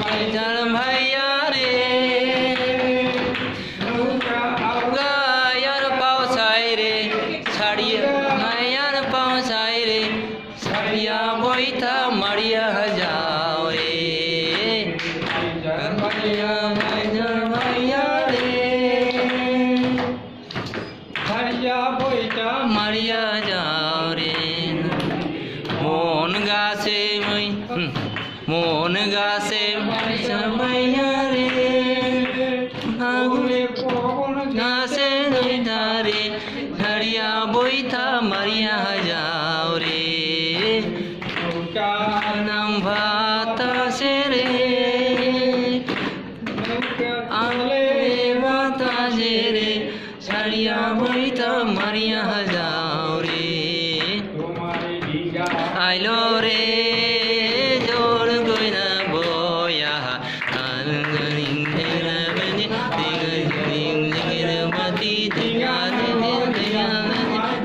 ভাইজান ভাইয়া রে গায়ার পাওসাই রে ছাড়িয়া মায়ার পাওসাই রে ছাড়িয়া বইতা মারিয়া যাও রে ভাইজান ভাইয়া রে ছাড়িয়া বইতা মারিয়া যাও রে মন গাছে মন গাছে মাইয়া রে গাছে ধারে ঝাড়িয়া বইতা মারিয়া যাও রে নাম বাতাসে রে আলে বাতাসে রে ছাড়িয়া বইতা মারিয়া যাও রে আইলো রে জোর গইনা বয়া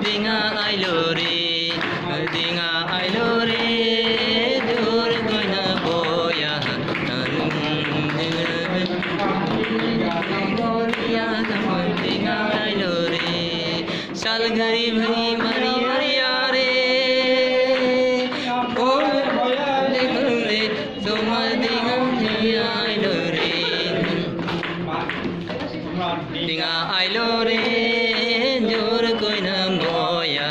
দিঙা আইলো রে দিঙা আইলো রে জোর গইনা বয়া দিঙা আইলো রে শাল ঘড়ি ভরি মারি মারিয়া রে তোমার দিঙা আইলো রে দিঙা আইলো রে জোর কইনা বয়া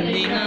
দিঙা